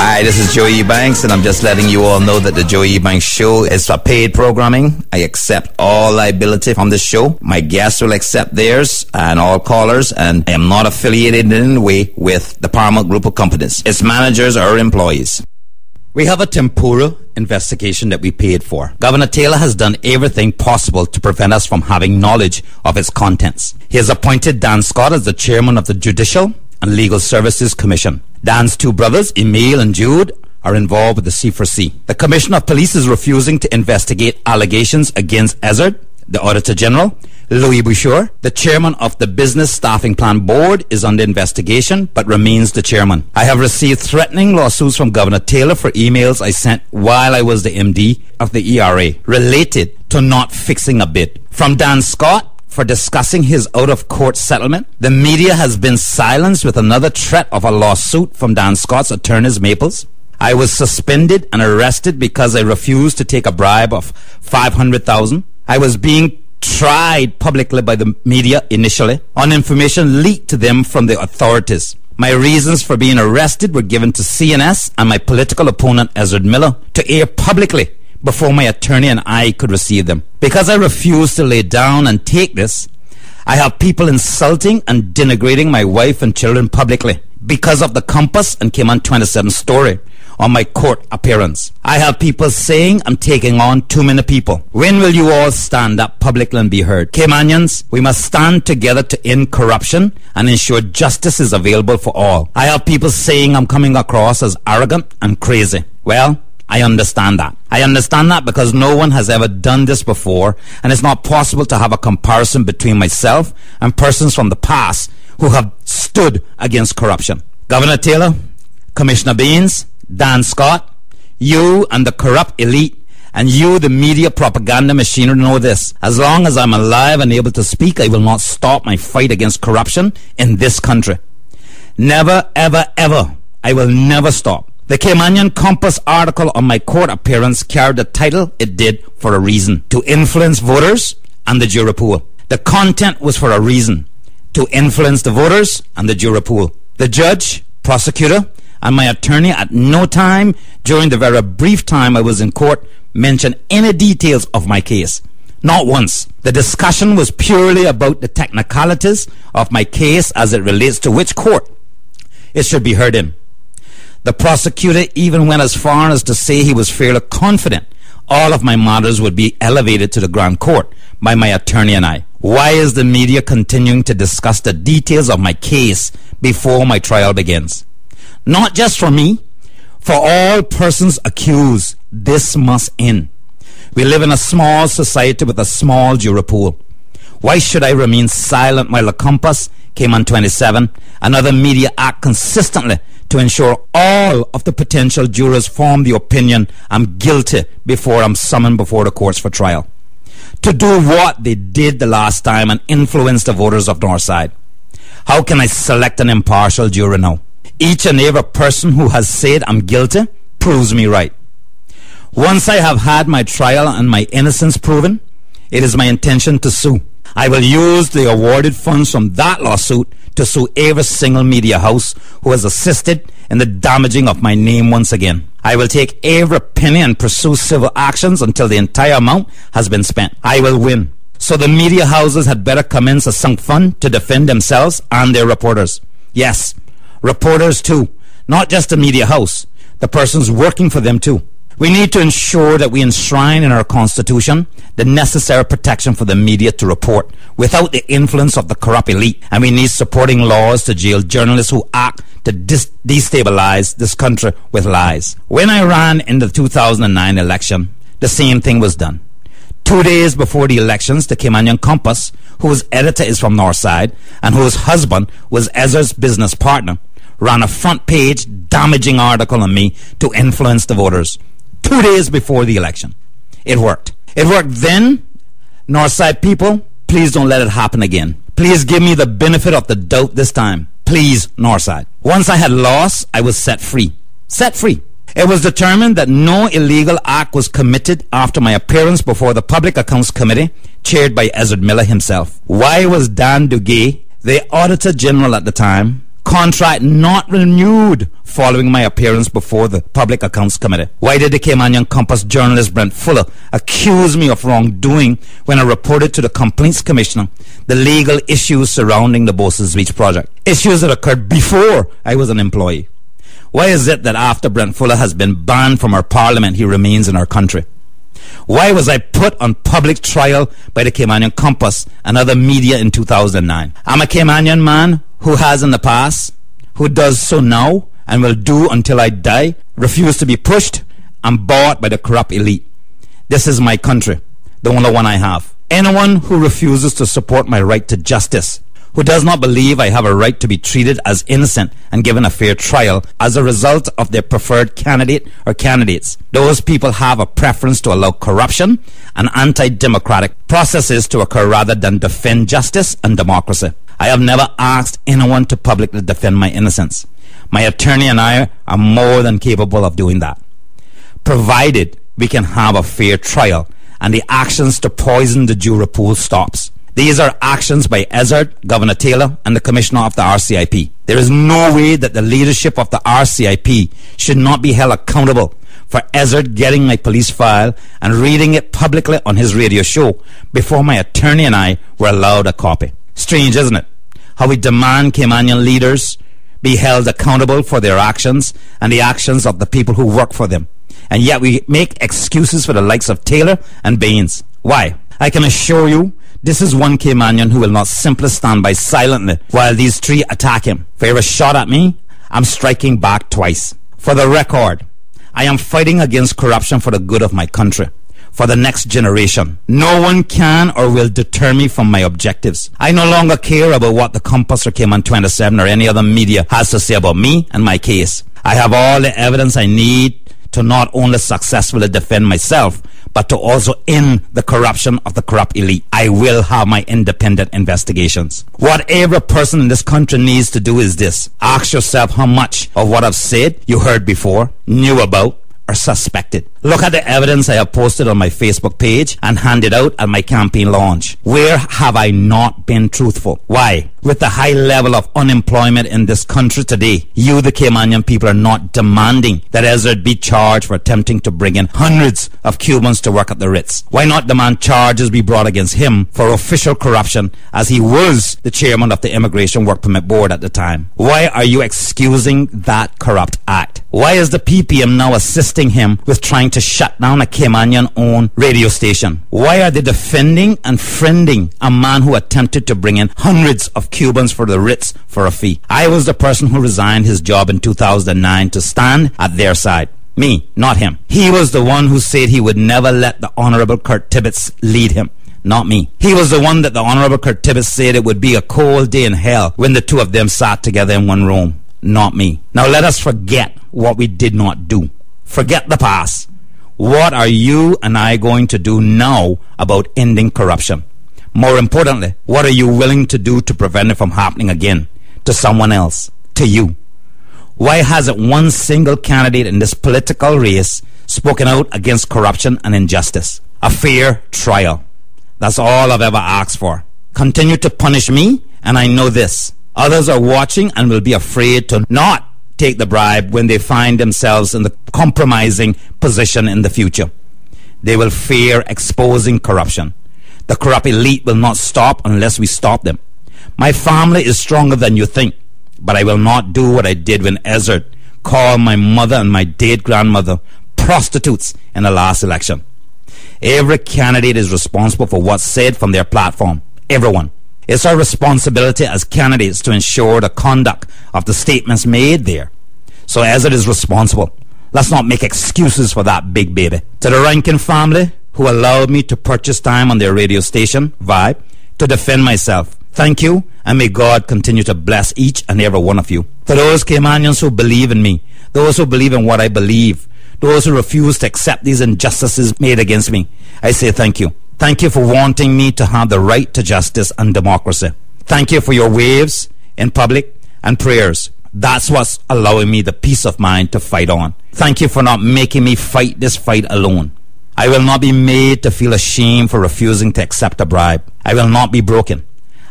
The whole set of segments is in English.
Hi, this is Joey Ebanks, and I'm just letting you all know that the Joey Ebanks Show is for paid programming. I accept all liability from this show. My guests will accept theirs and all callers, and I am not affiliated in any way with the Paramount Group of companies, its managers or employees. We have a temporal investigation that we paid for. Governor Taylor has done everything possible to prevent us from having knowledge of its contents. He has appointed Dan Scott as the chairman of the Judicial and Legal Services Commission. Dan's two brothers, Emil and Jude, are involved with the C4C. The Commissioner of Police is refusing to investigate allegations against Ezard, the Auditor General. Louis Bouchard, the chairman of the Business Staffing Plan Board, is under investigation but remains the chairman. I have received threatening lawsuits from Governor Taylor for emails I sent while I was the MD of the ERA related to not fixing a bid. From Dan Scott, for discussing his out-of-court settlement. The media has been silenced with another threat of a lawsuit from Dan Scott's attorneys, Maples. I was suspended and arrested because I refused to take a bribe of $500,000. I was being tried publicly by the media initially on information leaked to them from the authorities. My reasons for being arrested were given to CNS and my political opponent Ezard Miller to air publicly before my attorney and I could receive them. Because I refused to lay down and take this, I have people insulting and denigrating my wife and children publicly because of the Compass and Cayman 27 story on my court appearance. I have people saying I'm taking on too many people. When will you all stand up publicly and be heard? Caymanians, we must stand together to end corruption and ensure justice is available for all. I have people saying I'm coming across as arrogant and crazy. Well, I understand that. I understand that because no one has ever done this before, and it's not possible to have a comparison between myself and persons from the past who have stood against corruption. Governor Taylor, Commissioner Baines, Dan Scott, you and the corrupt elite, and you, the media propaganda machinery, know this. As long as I'm alive and able to speak, I will not stop my fight against corruption in this country. Never, ever, ever. I will never stop. The Caymanian Compass article on my court appearance carried the title it did for a reason: to influence voters and the jury pool. The content was for a reason: to influence the voters and the jury pool. The judge, prosecutor, and my attorney at no time during the very brief time I was in court mentioned any details of my case. Not once. The discussion was purely about the technicalities of my case as it relates to which court it should be heard in. The prosecutor even went as far as to say he was fairly confident all of my matters would be elevated to the Grand Court by my attorney and I. Why is the media continuing to discuss the details of my case before my trial begins? Not just for me, for all persons accused. This must end. We live in a small society with a small jury pool. Why should I remain silent while the Compass, Cayman 27, and other media act consistently to ensure all of the potential jurors form the opinion I'm guilty before I'm summoned before the courts for trial? To do what they did the last time and influence the voters of Northside. How can I select an impartial jury now? Each and every person who has said I'm guilty proves me right. Once I have had my trial and my innocence proven, it is my intention to sue. I will use the awarded funds from that lawsuit to sue every single media house who has assisted in the damaging of my name once again. I will take every penny and pursue civil actions until the entire amount has been spent. I will win. So the media houses had better commence a sunk fund to defend themselves and their reporters. Yes, reporters too. Not just the media house. The persons working for them too. We need to ensure that we enshrine in our Constitution the necessary protection for the media to report without the influence of the corrupt elite. And we need supporting laws to jail journalists who act to destabilize this country with lies. When I ran in the 2009 election, the same thing was done. 2 days before the elections, the Caymanian Compass, whose editor is from Northside and whose husband was Ezra's business partner, ran a front page damaging article on me to influence the voters. 2 days before the election. It worked. It worked then. Northside people, please don't let it happen again. Please give me the benefit of the doubt this time. Please, Northside. Once I had lost, I was set free. Set free. It was determined that no illegal act was committed after my appearance before the Public Accounts Committee, chaired by Ezard Miller himself. Why was Dan Duguay, the Auditor General at the time, Contract not renewed following my appearance before the Public Accounts Committee. Why did the Caymanian Compass journalist Brent Fuller accuse me of wrongdoing when I reported to the Complaints Commissioner the legal issues surrounding the Bosses Beach project? Issues that occurred before I was an employee. Why is it that after Brent Fuller has been banned from our parliament, he remains in our country? Why was I put on public trial by the Caymanian Compass and other media in 2009? I'm a Caymanian man who has in the past, who does so now, and will do until I die, refuse to be pushed and bought by the corrupt elite. This is my country, the only one I have. Anyone who refuses to support my right to justice, who does not believe I have a right to be treated as innocent and given a fair trial as a result of their preferred candidate or candidates, those people have a preference to allow corruption and anti-democratic processes to occur rather than defend justice and democracy. I have never asked anyone to publicly defend my innocence. My attorney and I are more than capable of doing that, provided we can have a fair trial and the actions to poison the jury pool stops. These are actions by Ezzard, Governor Taylor, and the Commissioner of the RCIP. There is no way that the leadership of the RCIP should not be held accountable for Ezzard getting my police file and reading it publicly on his radio show before my attorney and I were allowed a copy. Strange, isn't it? How we demand Caymanian leaders be held accountable for their actions and the actions of the people who work for them. And yet we make excuses for the likes of Taylor and Baines. Why? I can assure you, this is one Caymanian who will not simply stand by silently while these three attack him. If he ever shot at me, I'm striking back twice. For the record, I am fighting against corruption for the good of my country, for the next generation. No one can or will deter me from my objectives. I no longer care about what the Compass or Cayman 27 or any other media has to say about me and my case. I have all the evidence I need to not only successfully defend myself, but to also end the corruption of the corrupt elite. I will have my independent investigations. What every person in this country needs to do is this. Ask yourself how much of what I've said you heard before, knew about, or suspected. Look at the evidence I have posted on my Facebook page and handed out at my campaign launch. Where have I not been truthful? Why? With the high level of unemployment in this country today, you, the Caymanian people, are not demanding that Ezzard be charged for attempting to bring in hundreds of Cubans to work at the Ritz. Why not demand charges be brought against him for official corruption, as he was the chairman of the Immigration Work Permit Board at the time? Why are you excusing that corrupt act? Why is the PPM now assisting him with trying to shut down a Caymanian-owned radio station? Why are they defending and friending a man who attempted to bring in hundreds of Cubans for the Ritz for a fee? I was the person who resigned his job in 2009 to stand at their side. Me, not him. He was the one who said he would never let the Honorable Kurt Tibbetts lead him. Not me. He was the one that the Honorable Kurt Tibbetts said it would be a cold day in hell when the two of them sat together in one room. Not me. Now let us forget what we did not do. Forget the past. What are you and I going to do now about ending corruption? More importantly, what are you willing to do to prevent it from happening again? To someone else? To you? Why hasn't one single candidate in this political race spoken out against corruption and injustice? A fair trial. That's all I've ever asked for. Continue to punish me, and I know this. Others are watching and will be afraid to not take the bribe when they find themselves in the compromising position in the future. They will fear exposing corruption. The corrupt elite will not stop unless we stop them. My family is stronger than you think, but I will not do what I did when Ezzard called my mother and my dead grandmother prostitutes in the last election. Every candidate is responsible for what's said from their platform. Everyone. It's our responsibility as candidates to ensure the conduct of the statements made there. So Ezzard is responsible. Let's not make excuses for that big baby. To the Rankin family, who allowed me to purchase time on their radio station, Vibe, to defend myself, thank you, and may God continue to bless each and every one of you. To those Caymanians who believe in me, those who believe in what I believe, those who refuse to accept these injustices made against me, I say thank you. Thank you for wanting me to have the right to justice and democracy. Thank you for your waves in public and prayers. That's what's allowing me the peace of mind to fight on. Thank you for not making me fight this fight alone. I will not be made to feel ashamed for refusing to accept a bribe. I will not be broken.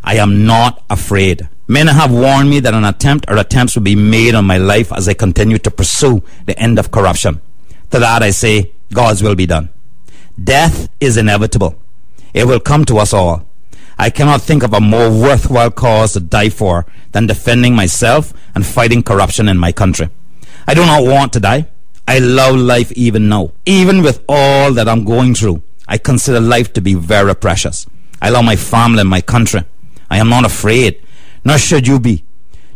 I am not afraid. Many have warned me that an attempt or attempts will be made on my life as I continue to pursue the end of corruption. To that I say, God's will be done. Death is inevitable. It will come to us all. I cannot think of a more worthwhile cause to die for than defending myself and fighting corruption in my country. I do not want to die. I love life even now. Even with all that I'm going through, I consider life to be very precious. I love my family and my country. I am not afraid, nor should you be.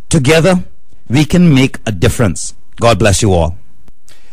Together, we can make a difference. God bless you all.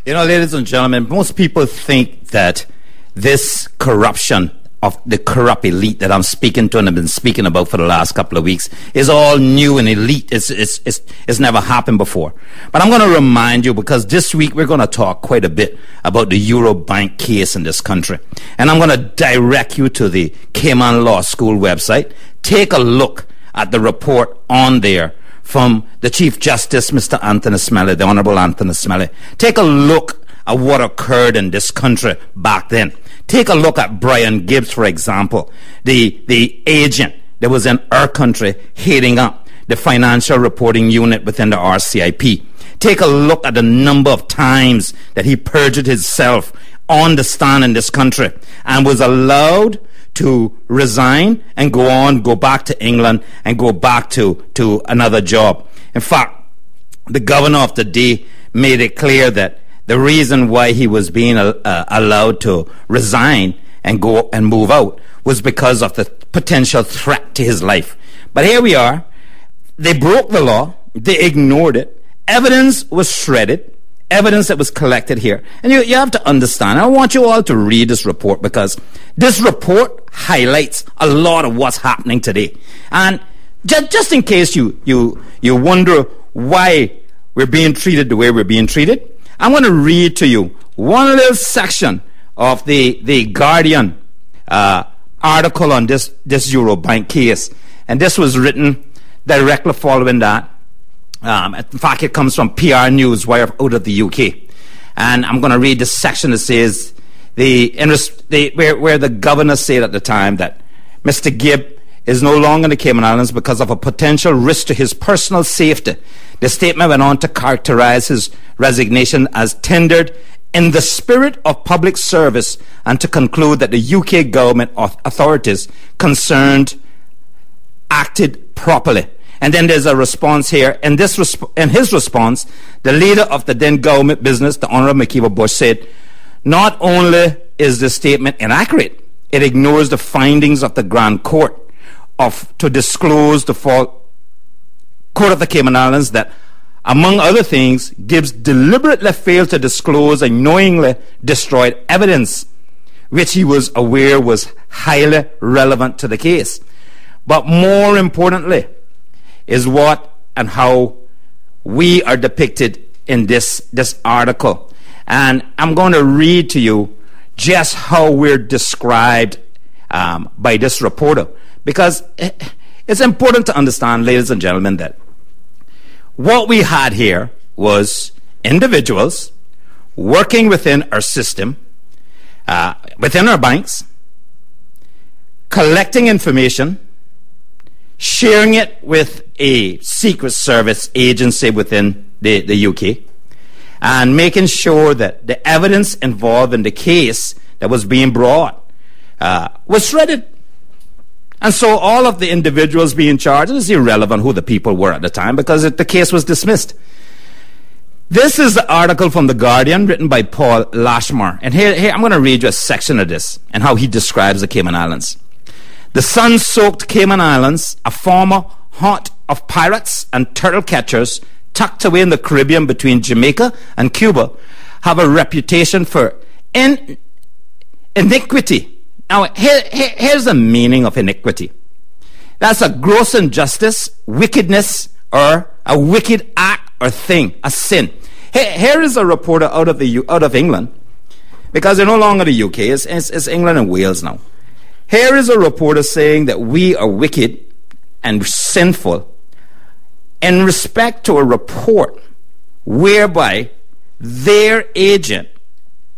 You know, ladies and gentlemen, most people think that this corruption of the corrupt elite that I'm speaking to and have been speaking about for the last couple of weeks is all new and elite. It's never happened before. But I'm going to remind you, because this week we're going to talk quite a bit about the Eurobank case in this country. And I'm going to direct you to the Cayman Law School website. Take a look at the report on there from the Chief Justice, Mr. Anthony Smelly, the Honorable Anthony Smelly. Take a look at what occurred in this country back then. Take a look at Brian Gibbs, for example, the agent that was in our country heading up the financial reporting unit within the RCIP. Take a look at the number of times that he perjured himself on the stand in this country and was allowed to resign and go back to England and go back to another job. In fact, the governor of the day made it clear that the reason why he was being allowed to resign and go and move out was because of the potential threat to his life. But here we are. They broke the law. They ignored it. Evidence was shredded. Evidence that was collected here. And you have to understand. I want you all to read this report, because this report highlights a lot of what's happening today. And just in case you wonder why we're being treated the way we're being treated, I'm going to read to you one little section of the Guardian article on this Eurobank case. And this was written directly following that. In fact, it comes from PR Newswire out of the UK. And I'm going to read this section that says, where the governor said at the time that Mr. Gibb is no longer in the Cayman Islands because of a potential risk to his personal safety. The statement went on to characterize his resignation as tendered in the spirit of public service, and to conclude that the UK government authorities concerned acted properly. And then there's a response here. In his response, the leader of the then government business, the Honorable McKeever Bush, said, not only is this statement inaccurate, it ignores the findings of the Grand Court to disclose the Court of the Cayman Islands that, among other things, Gibbs deliberately failed to disclose and knowingly destroyed evidence which he was aware was highly relevant to the case. But more importantly is what and how we are depicted in this article. And I'm going to read to you just how we're described by this reporter, because it's important to understand, ladies and gentlemen, that what we had here was individuals working within our system, within our banks, collecting information, sharing it with a secret service agency within the UK, and making sure that the evidence involved in the case that was being brought was shredded. And so all of the individuals being charged, it's irrelevant who the people were at the time, because the case was dismissed. This is the article from The Guardian written by Paul Lashmar. And here I'm going to read you a section of this and how he describes the Cayman Islands. The sun-soaked Cayman Islands, a former haunt of pirates and turtle catchers tucked away in the Caribbean between Jamaica and Cuba, have a reputation for iniquity. Now, here's the meaning of iniquity. That's a gross injustice, wickedness, or a wicked act or thing, a sin. Here is a reporter out of England, because they're no longer the UK, it's England and Wales now. Here is a reporter saying that we are wicked and sinful in respect to a report whereby their agent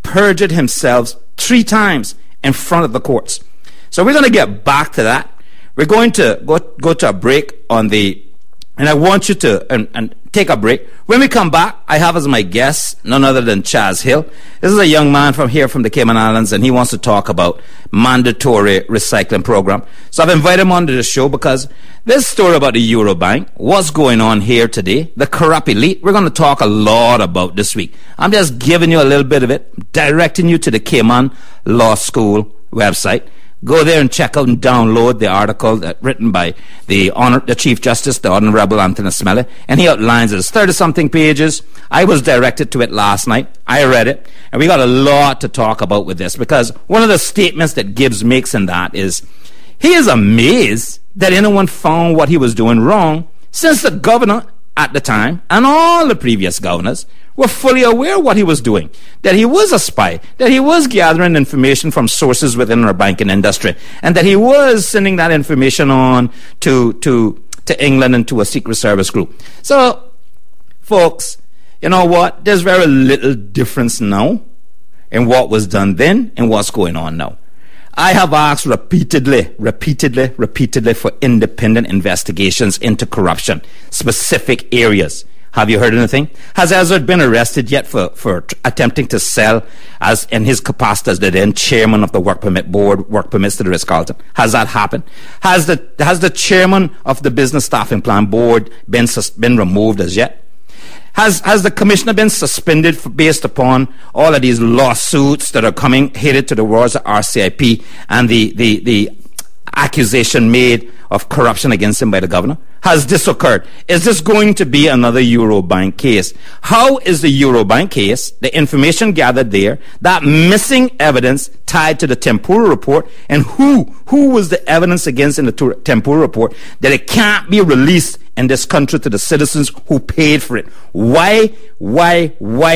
perjured himself 3 times in front of the courts. So we're going to get back to that. We're going to go to a break on the And I want you to and take a break. When we come back, I have as my guest none other than Chaz Hill. This is a young man from the Cayman Islands, and he wants to talk about mandatory recycling program. So I've invited him onto the show because this story about the Eurobank, what's going on here today, the corrupt elite, we're going to talk a lot about this week. I'm just giving you a little bit of it, directing you to the Cayman Law School website. Go there and check out and download the article written by the Chief Justice, the Honorable Anthony Smelly, and he outlines it. It's 30-something pages. I was directed to it last night. I read it, and we got a lot to talk about with this, because one of the statements that Gibbs makes in that is, he is amazed that anyone found what he was doing wrong, since the governor at the time, and all the previous governors, were fully aware of what he was doing, that he was a spy, that he was gathering information from sources within our banking industry, and that he was sending that information on to England and to a Secret Service group. So, folks, you know what? There's very little difference now in what was done then and what's going on now. I have asked repeatedly for independent investigations into corruption, specific areas. Have you heard anything? Has Ezra been arrested yet for attempting to sell, as in his capacity as the then chairman of the work permit board, work permits to the Ritz-Carlton? Has that happened? Has the chairman of the business staffing plan board been removed as yet? Has the commissioner been suspended based upon all of these lawsuits that are coming headed to the wards of RCIP and the accusation made of corruption against him by the governor? Has this occurred? Is this going to be another Eurobank case? How is the Eurobank case, the information gathered there, that missing evidence tied to the Tempura report, and who was the evidence against in the Tempura report, that it can't be released in this country to the citizens who paid for it? Why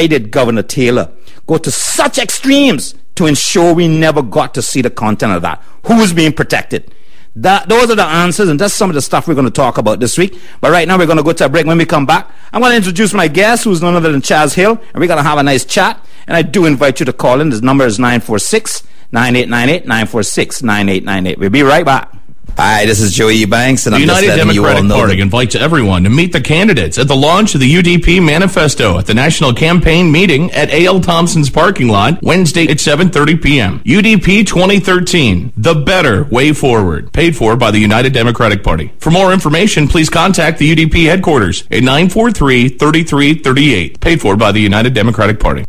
did Governor Taylor go to such extremes to ensure we never got to see the content of that? Who is being protected? Those are the answers, and that's some of the stuff we're going to talk about this week. But right now, we're going to go to a break. When we come back, I'm going to introduce my guest, who's none other than Chaz Hill, and we're going to have a nice chat. And I do invite you to call in. His number is 946-9898, 946-9898. We'll be right back. Hi, this is Joey Ebanks, and I'm just letting you all know. The United Democratic Party invites everyone to meet the candidates at the launch of the UDP Manifesto at the National Campaign Meeting at A.L. Thompson's parking lot, Wednesday at 7:30 p.m. UDP 2013, the better way forward. Paid for by the United Democratic Party. For more information, please contact the UDP headquarters at 943-3338. Paid for by the United Democratic Party.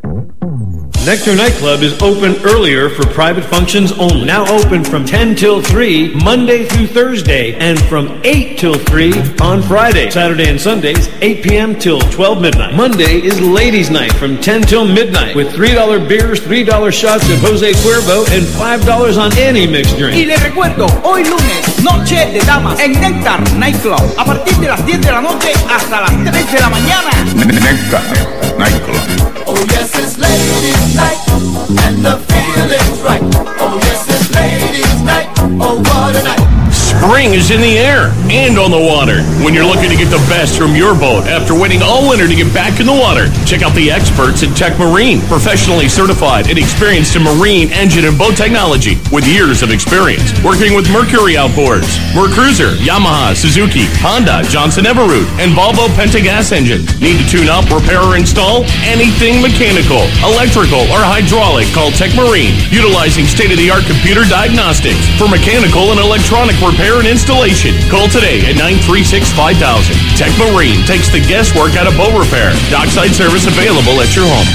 Nectar Nightclub is open earlier for private functions only. Now open from 10 till 3, Monday through Thursday, and from 8 till 3 on Friday. Saturday and Sundays, 8 p.m. till 12 midnight. Monday is Ladies' Night from 10 till midnight with $3 beers, $3 shots of Jose Cuervo, and $5 on any mixed drink. Y les recuerdo, hoy lunes, Noche de Damas en Nectar Nightclub. A partir de las 10 de la noche hasta las 3 de la mañana. Nectar Nightclub. Oh yes, it's ladies' night, and the feeling's right. Oh yes, it's ladies' night, oh what a night. Spring is in the air and on the water. When you're looking to get the best from your boat after waiting all winter to get back in the water, check out the experts at Tech Marine, professionally certified and experienced in marine, engine, and boat technology with years of experience. Working with Mercury Outboards, Mercruiser, Yamaha, Suzuki, Honda, Johnson Evinrude, and Volvo Pentagas engines. Need to tune up, repair, or install anything mechanical, electrical, or hydraulic? Call Tech Marine, utilizing state-of-the-art computer diagnostics for mechanical and electronic repair and installation. Call today at 936-5000. Tech Marine takes the guesswork out of boat repair. Dockside service available at your home.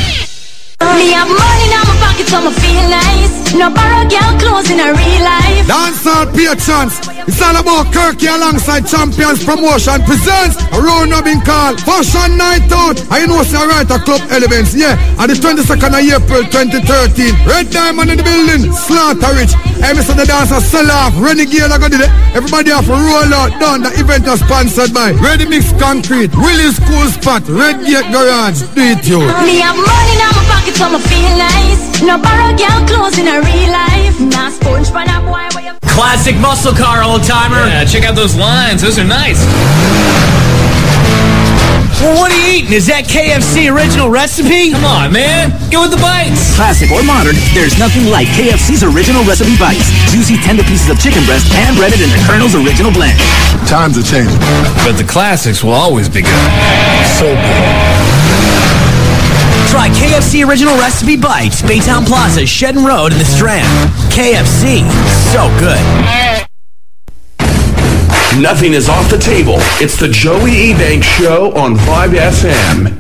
Me have money in my pocket, so I feel nice. No borrow girl clothes in a real life. Dancehall Patrons. It's all about Kirky alongside Champions Promotion presents a round robin called Fashion Night Out. I know say right at Club Elements, yeah. On the 22nd of April 2013. Red Diamond in the building, Slaughter Rich. Hey, Mr. The Dancer, sell off, Renegade, I got it. Everybody have to roll out, done. The event is sponsored by Ready Mix Concrete, Willie's School Spot, Red Gate Garage, Street You. Me have money in my pocket, so I feel nice. No borrow girl clothes in a real life. Nah, sponge for that boy where you... Classic muscle car, old timer. Yeah, check out those lines. Those are nice. Well, what are you eating? Is that KFC original recipe? Come on, man. Get with the bites. Classic or modern, there's nothing like KFC's original recipe bites. Juicy, tender pieces of chicken breast, hand-breaded in the Colonel's original blend. Times are changing. But the classics will always be good. So good. Try KFC Original Recipe Bites, Baytown Plaza, Shedden Road, in the Strand. KFC, so good. Nothing is off the table. It's the Joey Ebanks Show on 5SM.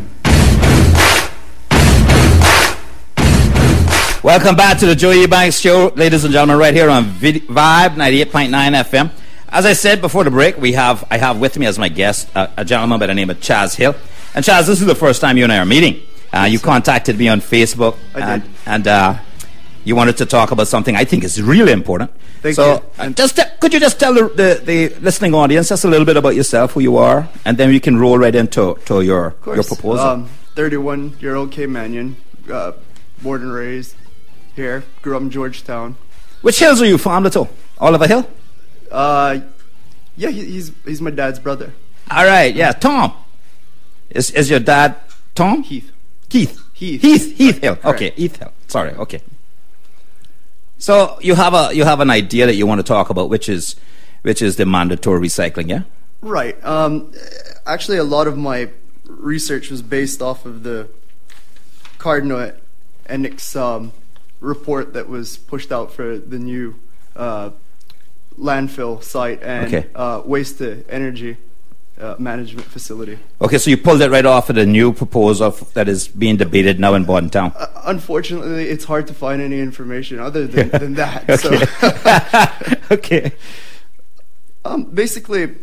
Welcome back to the Joey Ebanks Show, ladies and gentlemen, right here on Vibe 98.9 FM. As I said before the break, I have with me as my guest a gentleman by the name of Chaz Hill. And Chaz, this is the first time you and I are meeting. You contacted me on Facebook, and you wanted to talk about something I think is really important. Thank you. Could you just tell the listening audience just a little bit about yourself, who you are, and then we can roll right into your proposal. 31-year-old Caymanian, born and raised here, grew up in Georgetown. Which hills are you from, Little? Oliver Hill? Yeah, he's my dad's brother. All right, yeah. Tom. Is your dad Tom? Heath Hill. Okay, Heath Hill. Sorry, okay. So you have an idea that you want to talk about, which is the mandatory recycling, yeah? Right. Actually, a lot of my research was based off of the Cardinal Enix report that was pushed out for the new landfill site and waste to energy management facility. Okay, so you pulled it right off of the new proposal that is being debated now in Bordentown. Unfortunately, it's hard to find any information other than that. Okay. Basically,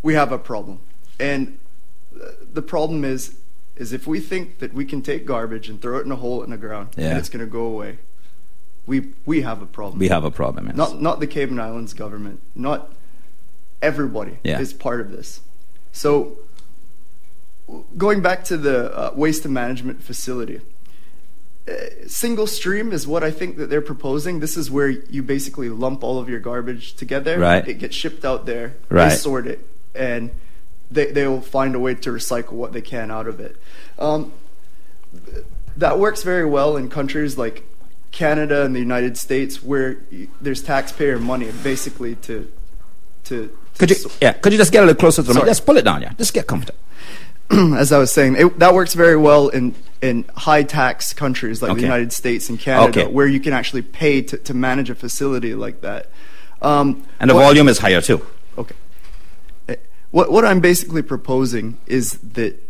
we have a problem, and the problem is if we think that we can take garbage and throw it in a hole in the ground and it's going to go away, we have a problem. We have a problem, yes. Not the Cayman Islands government, not everybody is part of this. So going back to the waste management facility, single stream is what I think that they're proposing. This is where you basically lump all of your garbage together. Right. It gets shipped out there. Right. They sort it, and they will find a way to recycle what they can out of it. That works very well in countries like Canada and the United States, where there's taxpayer money basically to could you just get a little closer to the mic? Just pull it down, yeah. Just get comfortable. As I was saying, that works very well in high tax countries like the United States and Canada, where you can actually pay to manage a facility like that. And the volume is higher too. Okay. What I'm basically proposing is that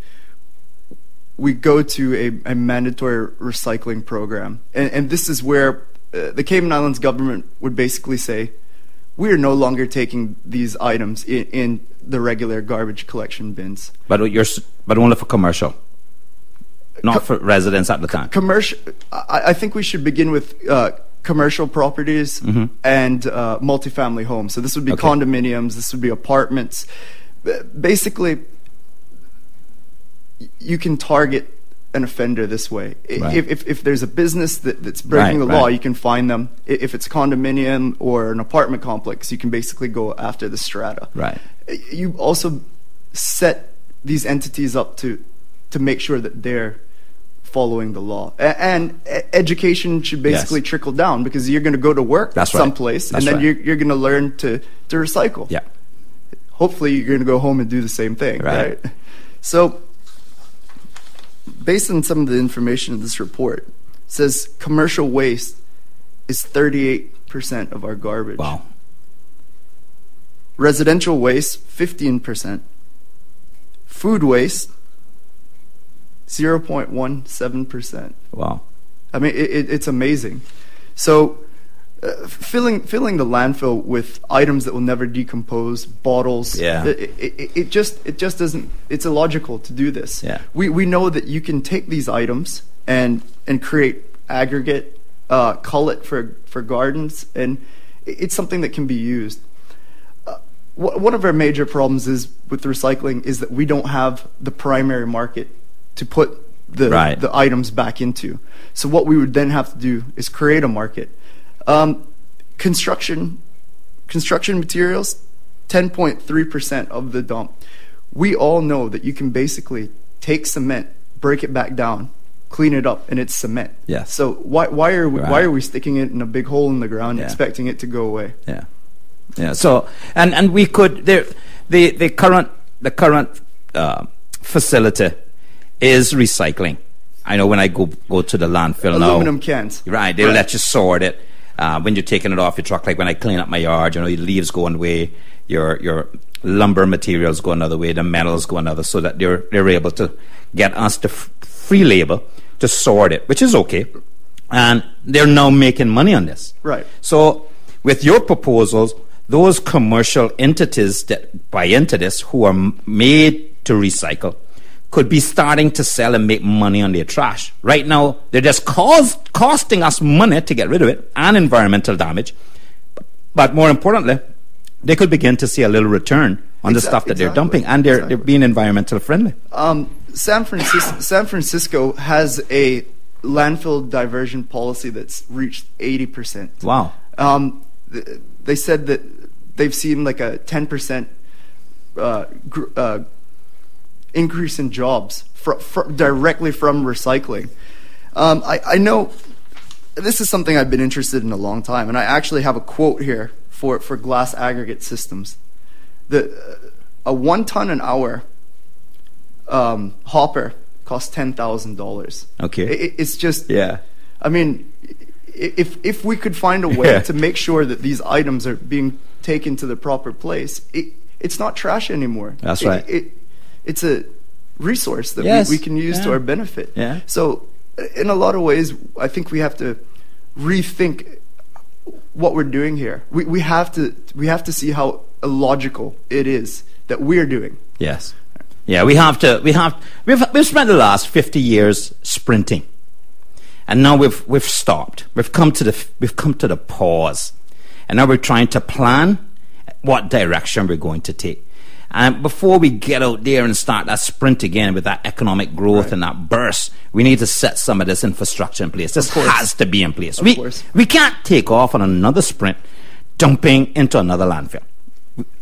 we go to a mandatory recycling program. And this is where the Cayman Islands government would basically say, we are no longer taking these items in the regular garbage collection bins. But only for commercial, not for residents at the time. Commercial. I think we should begin with commercial properties and multifamily homes. So this would be condominiums. This would be apartments. Basically, you can target an offender this way. Right. If there's a business that's breaking the law, you can fine them. If it's a condominium or an apartment complex, you can basically go after the strata. Right. You also set these entities up to make sure that they're following the law. And education should basically trickle down, because you're going to go to work someplace, and then you're going to learn to recycle. Yeah. Hopefully you're going to go home and do the same thing, right? So based on some of the information in this report, it says commercial waste is 38% of our garbage. Wow. Residential waste, 15%. Food waste, 0.17%. Wow. I mean, it's amazing. So filling the landfill with items that will never decompose, bottles, it just doesn't, it's illogical to do this. Yeah. We know that you can take these items and create aggregate, cull it for gardens, and it's something that can be used. One of our major problems with recycling is that we don't have the primary market to put the items back into. So what we would then have to do is create a market. Construction materials, 10.3% of the dump. we all know that you can basically take cement, break it back down, clean it up, and it's cement. Yeah. So why are we sticking it in a big hole in the ground, expecting it to go away? Yeah. Yeah. So and we could the current facility is recycling. I know when I go to the landfill now, aluminum cans. Right. They'll let you sort it when you're taking it off your truck. Like when I clean up my yard, your leaves go one way, your lumber materials go another way, the metals go another, so that they're able to get us the free labor to sort it, which is okay. And they're now making money on this. Right. So with your proposals, those commercial entities that buy into this, who are made to recycle, could be starting to sell and make money on their trash. Right now, they're just costing us money to get rid of it and environmental damage. But more importantly, they could begin to see a little return on the stuff that they're dumping, and they're being environmental friendly. San Francisco has a landfill diversion policy that's reached 80%. Wow. They said that they've seen like a 10% increase in jobs directly from recycling. I know this is something I've been interested in a long time, and I actually have a quote here for glass aggregate systems. A 1 ton an hour hopper costs $10,000. Okay. It's just, yeah. I mean, if we could find a way to make sure that these items are being taken to the proper place, it's not trash anymore. That's right. It's a resource that we can use to our benefit. Yeah. So in a lot of ways, I think we have to rethink what we're doing here. We have to see how illogical it is that we're doing. Yes. Yeah, we've spent the last 50 years sprinting. And now we've stopped. We've come to the pause. And now we're trying to plan what direction we're going to take. And before we get out there and start that sprint again with that economic growth and that burst, we need to set some of this infrastructure in place. This has to be in place. We can't take off on another sprint dumping into another landfill.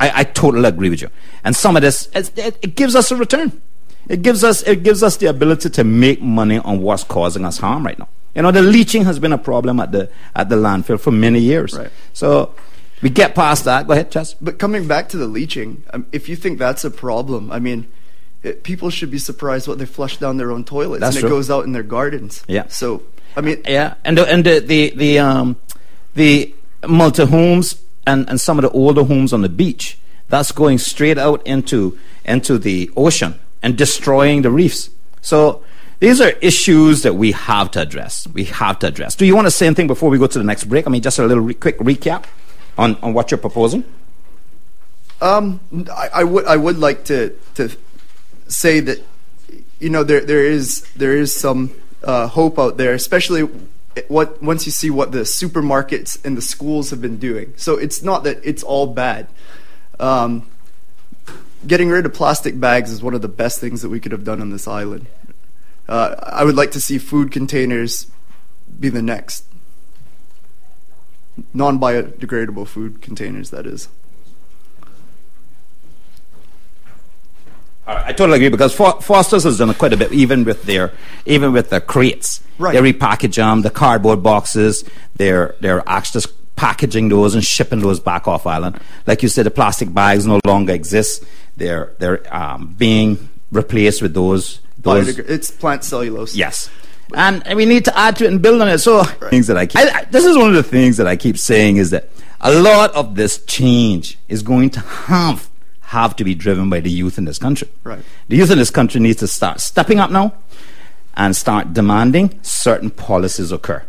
I totally agree with you. And some of this, it gives us a return. It gives us the ability to make money on what's causing us harm right now. You know, the leaching has been a problem at the landfill for many years. Right. So we get past that. Go ahead, Chess. But coming back to the leaching, if you think that's a problem, I mean, people should be surprised what they flush down their own toilets, That's and true. it goes out in their gardens. Yeah. So I mean, yeah, and the multi-homes and some of the older homes on the beach, that's going straight out into the ocean and destroying the reefs. So these are issues that we have to address. Do you want to say anything before we go to the next break? I mean, just a little quick recap on what you're proposing. I would like to say that, you know, there is some hope out there, especially once you see what the supermarkets and the schools have been doing. So it's not that it's all bad. Getting rid of plastic bags is one of the best things that we could have done on this island. I would like to see food containers be the next. Non-biodegradable food containers, that is. I totally agree, because Foster's has done quite a bit, even with their crates. Right. They repackage them, the cardboard boxes. They're actually packaging those and shipping those back off island. Like you said, the plastic bags no longer exist. They're being replaced with those. It's plant cellulose. Yes. And we need to add to it and build on it. So things that this is one of the things that I keep saying, is that a lot of this change is going to have to be driven by the youth in this country. Right. The youth in this country needs to start stepping up now and start demanding certain policies occur.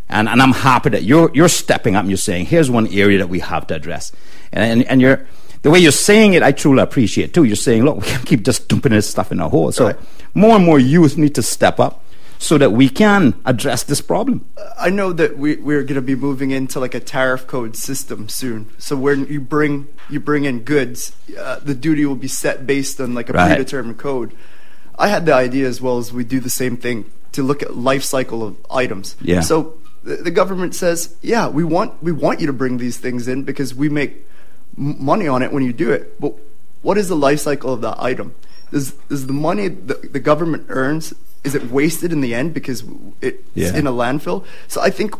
And I'm happy that you're stepping up and you're saying, here's one area that we have to address. And you're, the way you're saying it, I truly appreciate too. You're saying, look, we can't keep just dumping this stuff in our hole. So more and more youth need to step up so that we can address this problem. I know that we're going to be moving into like a tariff code system soon. So when you bring in goods, the duty will be set based on like a predetermined code. I had the idea as well as we do the same thing to look at life cycle of items. Yeah. So the government says, yeah, we want you to bring these things in because we make money on it when you do it. But what is the life cycle of that item? Is the money the government earns, is it wasted in the end because it's in a landfill? So I think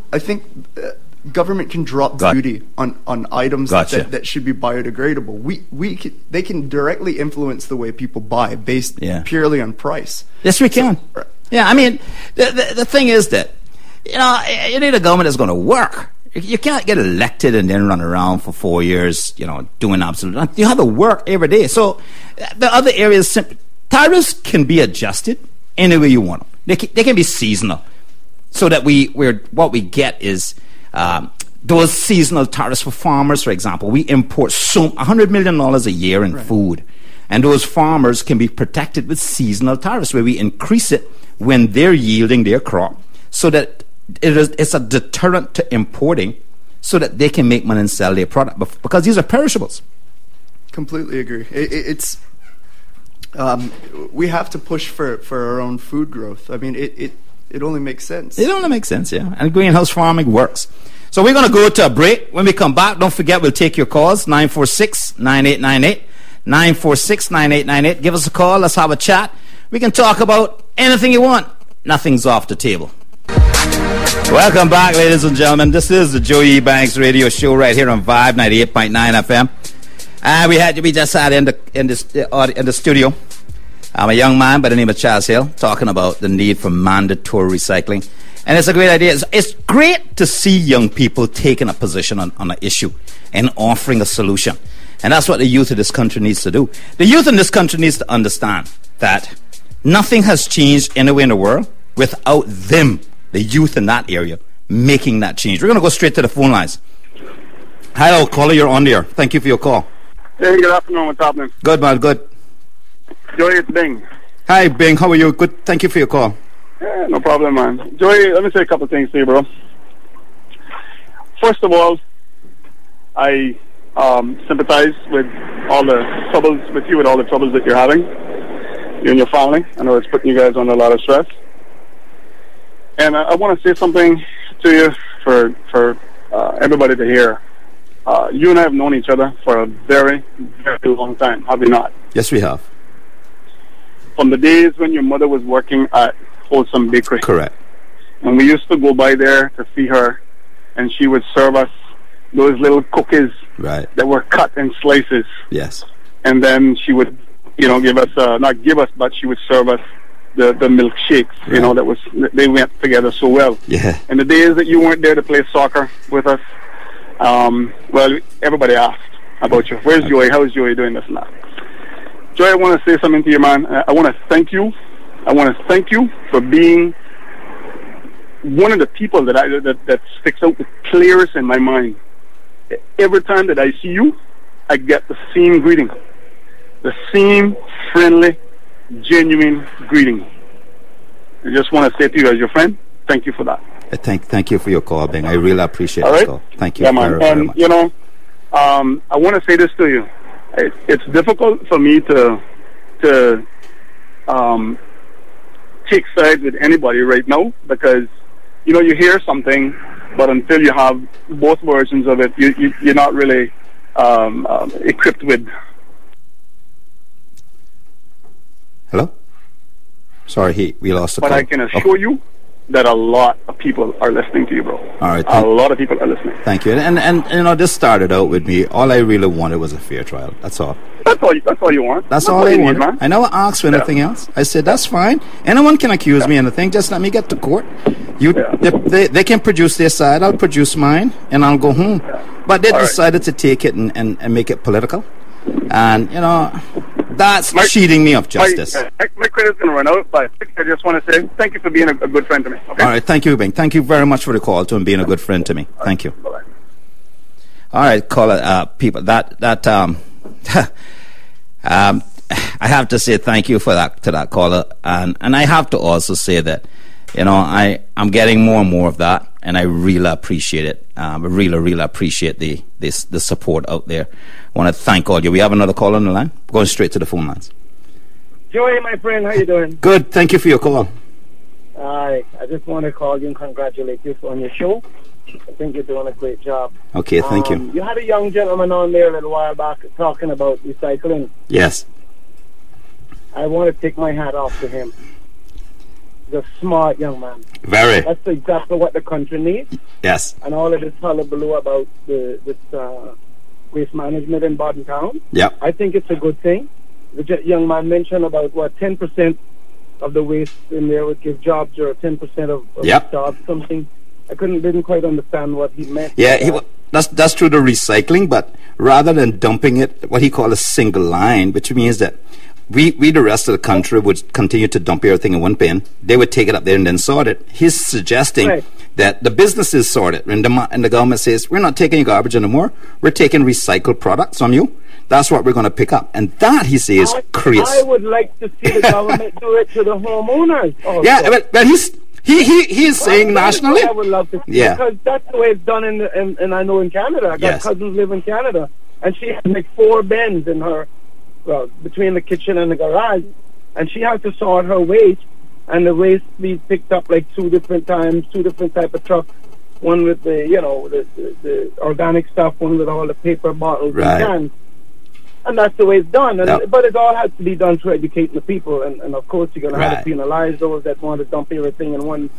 government can drop duty on items that should be biodegradable. They can directly influence the way people buy based purely on price. Yes, we can. Yeah, I mean, the thing is that, you need a government that's going to work. You can't get elected and then run around for 4 years, doing absolutely nothing. You have to work every day. So the other areas, tariffs can be adjusted any way you want them. They can be seasonal, so that what we get is those seasonal tariffs for farmers. For example, we import $100 million a year in food, and those farmers can be protected with seasonal tariffs, where we increase it when they're yielding their crop, so that it's a deterrent to importing, so that they can make money and sell their product, because these are perishables. Completely agree. We have to push for our own food growth. I mean, it only makes sense. It only makes sense, yeah. And greenhouse farming works. So we're going to go to a break. When we come back, don't forget, we'll take your calls, 946-9898, 946-9898. Give us a call. Let's have a chat. We can talk about anything you want. Nothing's off the table. Welcome back, ladies and gentlemen. This is the Joey Ebanks radio show right here on Vibe 98.9 FM. And we just had in the studio a young man by the name of Charles Hill talking about the need for mandatory recycling. And it's a great idea. It's great to see young people taking a position on an issue and offering a solution. And that's what the youth of this country needs to do. The youth in this country needs to understand that nothing has changed anywhere in the world without them, the youth in that area, making that change. We're going to go straight to the phone lines. Hello, caller, you're on there. Thank you for your call. Hey, good afternoon. What's happening? Good, man, good. Joey, it's Bing. Hi, Bing. How are you? Good. Thank you for your call. Yeah, no problem, man. Joey, let me say a couple of things to you, bro. First of all, I sympathize with all the troubles that you're having, you and your family. I know it's putting you guys under a lot of stress. And I want to say something to you for everybody to hear. You and I have known each other for a very, very long time, have we not? Yes, we have. From the days when your mother was working at Wholesome Bakery. Correct. And we used to go by there to see her, and she would serve us those little cookies that were cut in slices. Yes. And then she would, give us, not give us, but she would serve us the milkshakes, they went together so well. Yeah. And the days that you weren't there to play soccer with us, well, everybody asked about you. Where's Joey? How's Joey doing this and that? Joey, I want to say something to you, man. I want to thank you. I want to thank you for being one of the people that sticks out the clearest in my mind. Every time that I see you, I get the same greeting, the same friendly, genuine greeting. I just want to say to you as your friend, thank you for that. Thank you for your call, Ben. I really appreciate this call. Thank you very, very much. I want to say this to you. It's difficult for me to take sides with anybody right now, because you hear something, but until you have both versions of it, you're not really equipped with. Hello? Sorry, we lost the call. But I can assure you that a lot of people are listening to you, bro. All right. A lot of people are listening. Thank you. And this started out with me. All I really wanted was a fair trial. That's all. That's all you want. That's all I wanted. Man. I never asked for anything else. I said, that's fine. Anyone can accuse me of anything. Just let me get to court. They can produce their side. I'll produce mine, and I'll go home. But they decided to take it and make it political. And, that's cheating me of justice. My credit's going to run out, but I just want to say thank you for being a good friend to me. Okay? All right, thank you, Bing. Thank you very much for the call and being a good friend to me. Thank you. Bye-bye. All right, caller, people. I have to say thank you for that to that caller, and I have to also say that I'm getting more and more of that, and I really appreciate it. I really appreciate the support out there. I want to thank all you. We have another call on the line. Going straight to the phone lines. Joey, my friend, how you doing? Good. Thank you for your call. I just want to call you and congratulate you on your show. I think you're doing a great job. Okay, thank you. You had a young gentleman on there a little while back talking about recycling. Yes. I want to take my hat off to him. He's a smart young man. Very. That's exactly what the country needs. Yes. And all of this hullabaloo about this waste management in Bodden Town. Yep. I think it's a good thing. The young man mentioned about 10% of the waste in there would give jobs, or 10% of jobs, something. I didn't quite understand what he meant. Yeah, that's through the recycling, but rather than dumping it, what he called a single line, which means that we the rest of the country would continue to dump everything in one bin. They would take it up there and then sort it. He's suggesting that the businesses sort it, and the government says, we're not taking your garbage anymore. We're taking recycled products from you. That's what we're going to pick up. And that, he says, creates... I would like to see the government do it to the homeowners also. Yeah, but he is saying nationally. I would love to see, because that's the way it's done and I know in Canada. I got cousins live in Canada, and she has like 4 bins in her, between the kitchen and the garage, and she has to sort her waste, and the waste be picked up like 2 different times, 2 different type of trucks. One with the the organic stuff, one with all the paper bottles and cans. And that's the way it's done. But it all has to be done to educating the people. And of course, you're going to have to penalize those that want to dump everything in one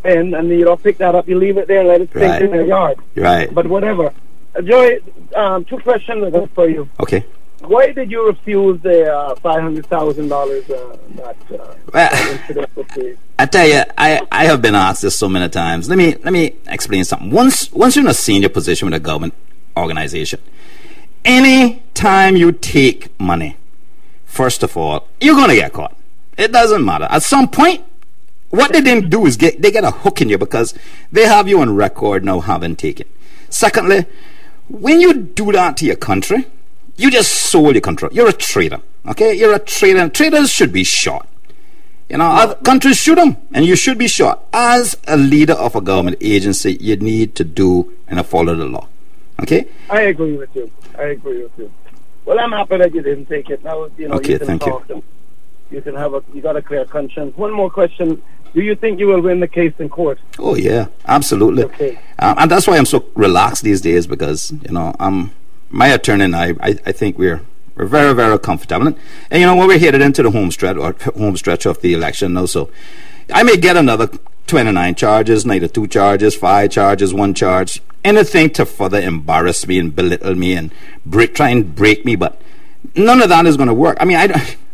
bin. And you don't pick that up. You leave it there and let it stink in their yard. Right. But whatever. Joy, 2 questions for you. Okay. Why did you refuse the $500,000 incident with the... I tell you, I have been asked this so many times. Let me explain something. Once you're in a senior position with a government organization, any time you take money, first of all, you're going to get caught. It doesn't matter. At some point, what they didn't do is they get a hook in you, because they have you on record now having taken. Secondly, when you do that to your country, you just sold your country. You're a traitor. Okay? You're a traitor. And traitors should be shot. Other countries shoot them, and you should be shot. As a leader of a government agency, you need to do and follow the law. Okay? I agree with you. Well, I'm happy that you didn't take it. Now, okay, you can talk. You can you got a clear conscience. One more question. Do you think you will win the case in court? Oh, yeah, absolutely. Okay. And that's why I'm so relaxed these days, because, my attorney and I think we're very, very comfortable. And when we're headed into the home stretch of the election now, so I may get another 29 charges, neither 2 charges, 5 charges, 1 charge, anything to further embarrass me and belittle me and try and break me, but none of that is going to work. I mean,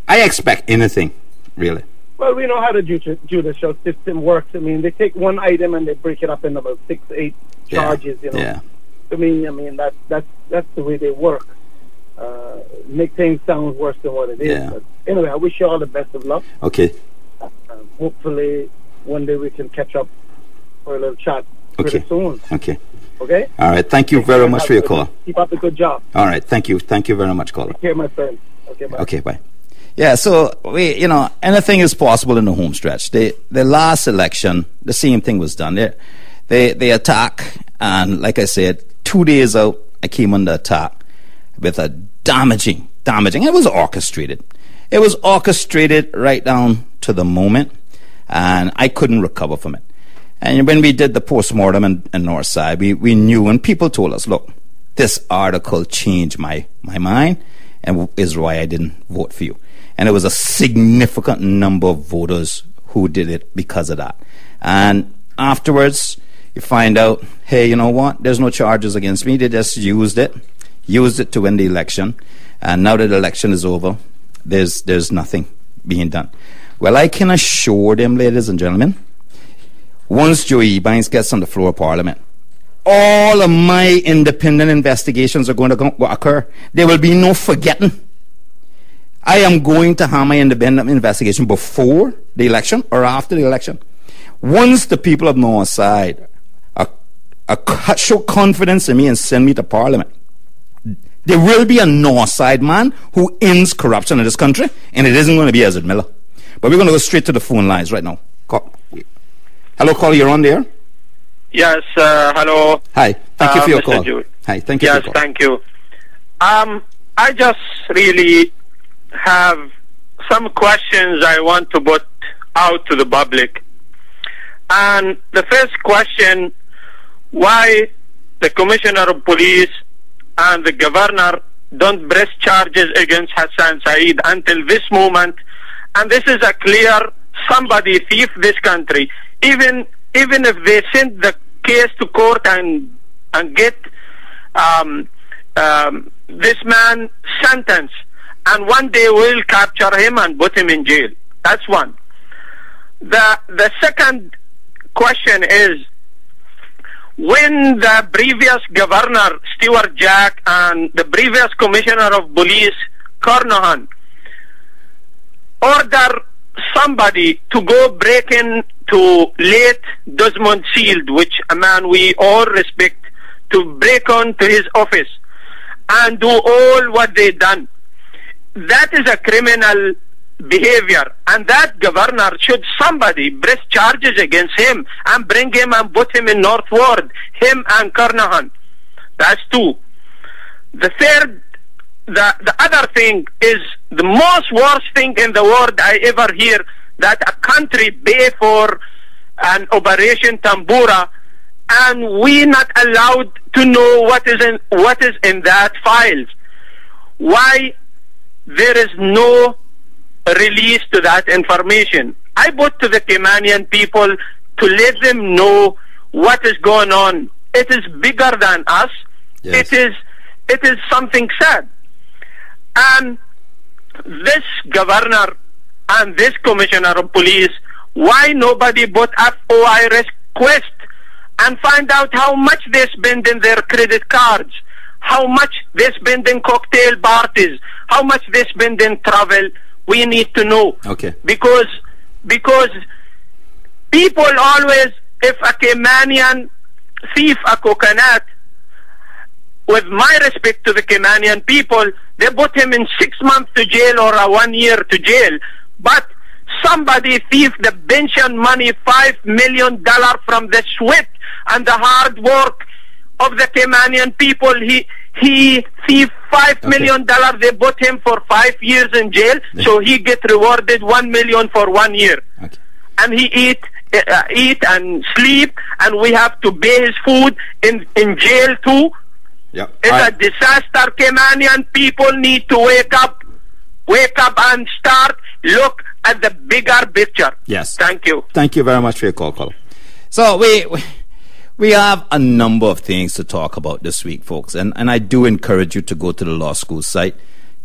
I expect anything, really. Well, we know how the judicial system works. I mean, they take one item and they break it up in about 6, 8 charges, Yeah. I mean that's the way they work. Make things sound worse than what it is. Yeah. But anyway, I wish you all the best of luck. Okay. Hopefully one day we can catch up for a little chat pretty soon. Okay. Okay? All right. Thank you very much for your call. Keep up the good job. All right. Thank you. Thank you very much, caller. Take care, my friend. Okay, bye. Okay, bye. Yeah, so anything is possible in the home stretch. The last election, the same thing was done. They attack, and like I said, 2 days out, I came under attack with a damaging. It was orchestrated. It was orchestrated right down to the moment, and I couldn't recover from it. And when we did the postmortem in Northside, we knew, and people told us, look, this article changed my mind, and is why I didn't vote for you. And it was a significant number of voters who did it because of that. And afterwards, you find out, hey, you know what? There's no charges against me. They just used it to win the election. And now that the election is over, there's nothing being done. Well, I can assure them, ladies and gentlemen, once Joey Ebanks gets on the floor of Parliament, all of my independent investigations are going to occur. There will be no forgetting. I am going to have my independent investigation before the election or after the election. Once the people of Northside show confidence in me and send me to Parliament, there will be a Northside man who ends corruption in this country, and it isn't going to be Ezra Miller. But we're going to go straight to the phone lines right now. Hello, caller, you're on there? Yes, hello. Hi, thank you for your Mr. call. Jude. Hi, thank you for your call. Yes, thank you. I just really have some questions I want to put out to the public. And the first question, why the Commissioner of Police and the Governor don't press charges against Hassan Saeed until this moment. And this is a clear somebody thief this country. Even if they send the case to court and get this man sentenced, and one day we'll capture him and put him in jail. That's one. The second question is, when the previous governor, Stuart Jack, and the previous commissioner of police, Carnahan, order somebody to go break in to late Desmond Shield, which a man we all respect, to break on to his office and do all what they done, that is a criminal behavior, and that governor should somebody press charges against him and bring him and put him in North Ward, him and Carnahan. That's two. The third, the other thing is the most worst thing in the world I ever hear, that a country pay for an Operation Tambura and we not allowed to know what is in that files. Why there is no release to that information? I put to the Caymanian people to let them know what is going on. It is bigger than us. Yes. It is something sad. And this governor and this commissioner of police, why nobody put FOI request and find out how much they spend in their credit cards, how much they spend in cocktail parties, how much they spend in travel? We need to know. Okay. Because people always, if a Caymanian thief a coconut, with my respect to the Caymanian people, they put him in 6 months to jail or 1 year to jail. But somebody thief the pension money, $5 million from the sweat and the hard work of the Caymanian people. He thief $5 million. They put him for 5 years in jail, so he get rewarded $1 million for 1 year. Okay. And he eat and sleep, and we have to pay his food in jail too. Yep. It's a disaster. Caymanian people need to wake up and start look at the bigger picture. Yes. Thank you. Thank you very much for your call. So we have a number of things to talk about this week, folks, and I do encourage you to go to the law school site,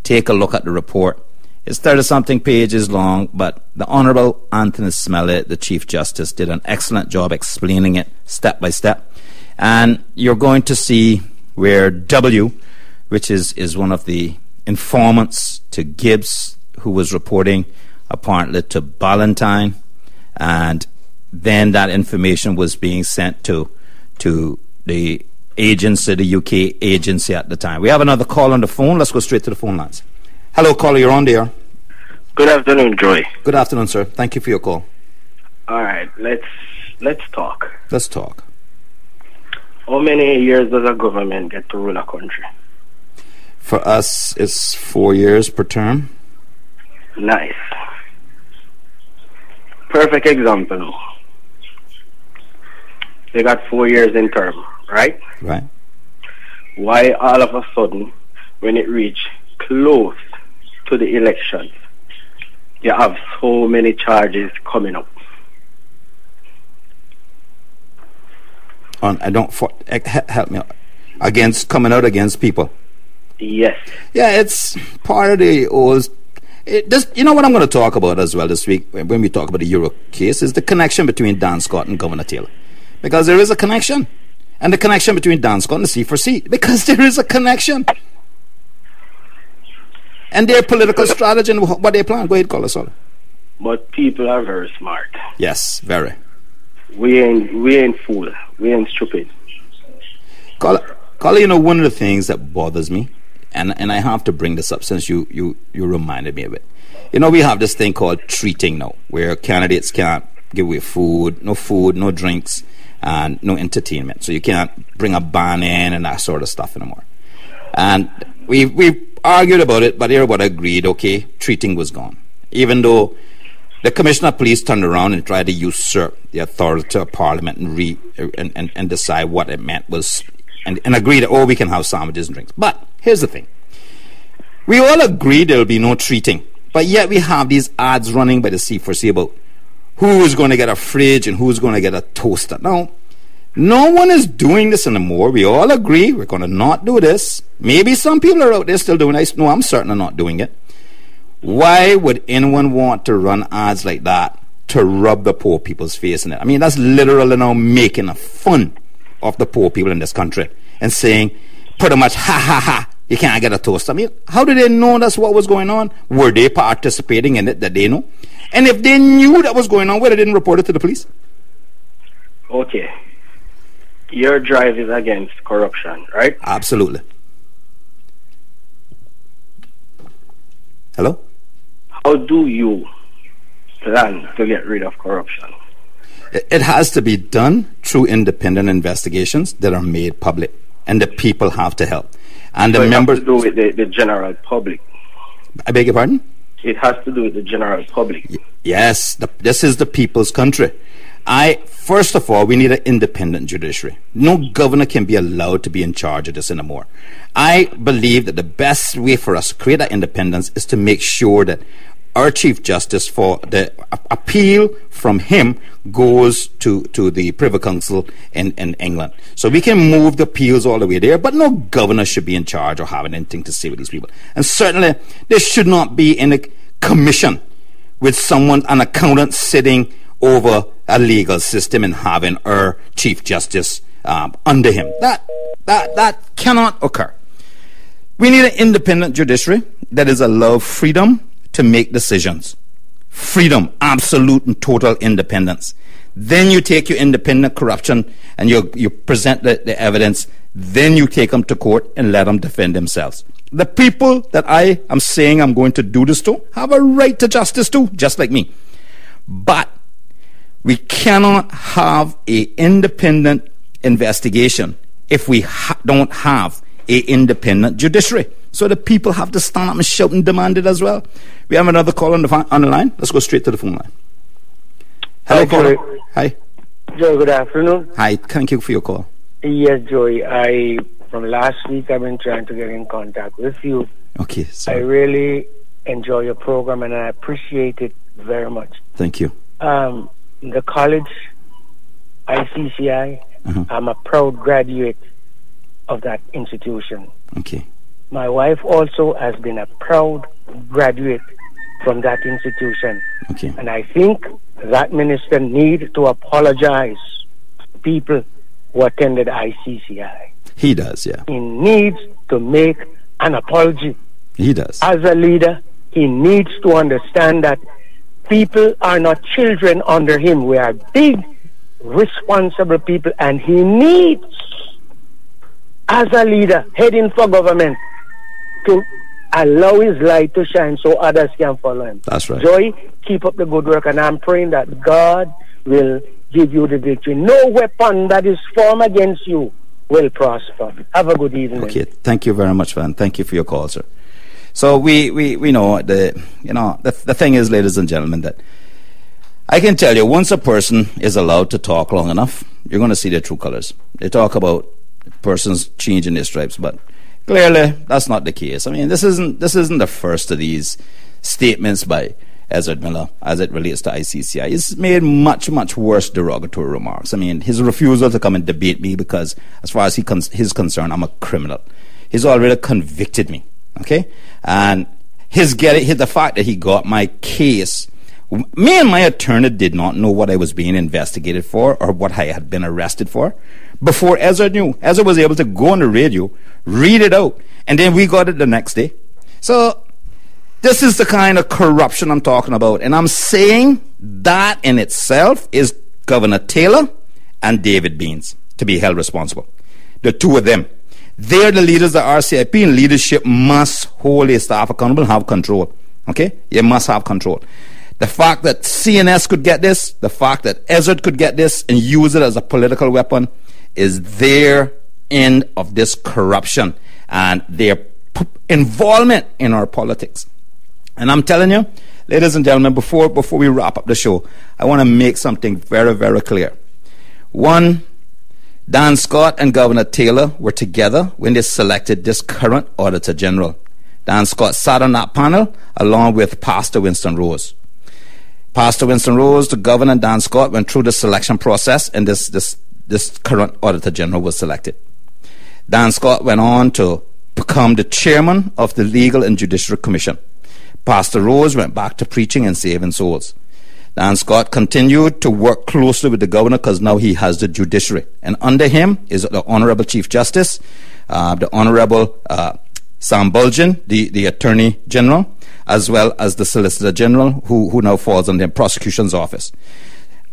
take a look at the report. It's 30-something pages long, but the Honorable Anthony Smelly, the Chief Justice, did an excellent job explaining it step by step. And you're going to see where W, which is one of the informants to Gibbs, who was reporting apparently to Ballantyne, and then that information was being sent to the agency, the UK agency at the time. We have another call on the phone. Let's go straight to the phone lines. Hello, caller, you're on there. Good afternoon, Joy. Good afternoon, sir. Thank you for your call. All right, let's talk. Let's talk. How many years does a government get to rule a country? For us, it's 4 years per term. Nice. Perfect example. They got 4 years in term, right? Right. Why all of a sudden, when it reach close to the elections, you have so many charges coming up? Help me out. Coming out against people. Yes. Yeah, it's part of the old. You know what I'm going to talk about as well this week when we talk about the Euro case is the connection between Dan Scott and Governor Taylor. Because there is a connection. And the connection between Dan Scott and the C4C. Because there is a connection. And their political strategy and what they plan. Go ahead, call us all. But people are very smart. Yes, very. We ain't fool. We ain't stupid. Caller, you know, one of the things that bothers me, and I have to bring this up since you reminded me of it. You know, we have this thing called treating now, where candidates can't give away food, no drinks, and no entertainment. So you can't bring a band in and that sort of stuff anymore. And we argued about it, but everybody agreed, okay, treating was gone. Even though The Commissioner of Police turned around and tried to usurp the authority of Parliament and decide what it meant was, and agree that, we can have sandwiches and drinks. But here's the thing. We all agree there will be no treating, but yet we have these ads running by the C4C about who is going to get a fridge and who's going to get a toaster. Now, no one is doing this anymore. We all agree we're going to not do this. Maybe some people are out there still doing it. No, I'm certainly not doing it. Why would anyone want to run ads like that to rub the poor people's face in it? I mean, that's literally now making a fun of the poor people in this country and saying pretty much, ha, ha, ha, you can't get a toaster. I mean, how did they know that's what was going on? Were they participating in it that they know? And if they knew that was going on, why they didn't report it to the police? Okay. Your drive is against corruption, right? Absolutely. Hello? How do you plan to get rid of corruption? It has to be done through independent investigations that are made public, and the people have to help. And so the members has to do with the general public. I beg your pardon? It has to do with the general public. Yes, this is the people's country. First of all, we need an independent judiciary. No governor can be allowed to be in charge of this anymore. I believe that the best way for us to create that independence is to make sure that our Chief Justice, for the appeal from him, goes to the Privy Council in England. So we can move the appeals all the way there, but no governor should be in charge or having anything to say with these people. And certainly, there should not be any commission with someone, an accountant, sitting over a legal system and having our Chief Justice under him. That cannot occur. We need an independent judiciary that is allowed freedom to make decisions. Freedom, absolute and total independence. Then you take your independent corruption and you present the evidence. Then you take them to court and let them defend themselves. The people that I am saying I'm going to do this to have a right to justice too, just like me. But we cannot have an independent investigation if we don't have an independent judiciary. So the people have to stand up and shout and demand it as well. We have another call on the line. Let's go straight to the phone line. Hello, caller. Hi. Joe, good afternoon. Hi, thank you for your call. Yes, Joey. From last week, I've been trying to get in contact with you. Okay, sorry. I really enjoy your program and I appreciate it very much. Thank you. The college, ICCI, I'm a proud graduate of that institution. Okay. My wife also has been a proud graduate from that institution. Okay. And I think that minister needs to apologize to people who attended ICCI. He does, yeah. He needs to make an apology. He does. As a leader, he needs to understand that people are not children under him. We are big, responsible people, and he needs, as a leader, heading for government, to allow his light to shine so others can follow him. That's right. Joy, keep up the good work, and I'm praying that God will give you the victory. No weapon that is formed against you will prosper. Have a good evening. Okay, thank you very much, man. Thank you for your call, sir. So we know the thing is, ladies and gentlemen, that I can tell you, once a person is allowed to talk long enough, you're going to see their true colors. They talk about persons changing their stripes, but clearly that's not the case. I mean, this isn't the first of these statements by Ezra Miller as it relates to ICCI. He's made much, much worse derogatory remarks. I mean, his refusal to come and debate me because, as far as he's concerned, I'm a criminal. He's already convicted me. Okay, and the fact that he got my case, me and my attorney did not know what I was being investigated for or what I had been arrested for before Ezra knew. Ezra was able to go on the radio, read it out, and then we got it the next day. So this is the kind of corruption I'm talking about, and I'm saying that in itself is Governor Taylor and David Beans to be held responsible. The two of them. They're the leaders of RCIP, and leadership must hold their staff accountable and have control. Okay? You must have control. The fact that CNS could get this, the fact that Ezra could get this and use it as a political weapon is their end of this corruption and their involvement in our politics. And I'm telling you, ladies and gentlemen, before we wrap up the show, I want to make something very, very clear. One, Dan Scott and Governor Taylor were together when they selected this current Auditor General. Dan Scott sat on that panel along with Pastor Winston Rose. Pastor Winston Rose, the governor, and Dan Scott went through the selection process, and this current Auditor General was selected. Dan Scott went on to become the chairman of the Legal and Judiciary Commission. Pastor Rose went back to preaching and saving souls. Dan Scott continued to work closely with the governor because now he has the judiciary. And under him is the Honorable Chief Justice, the Honorable Sam Bulgin, the Attorney General, as well as the Solicitor General, who now falls under the Prosecution's Office.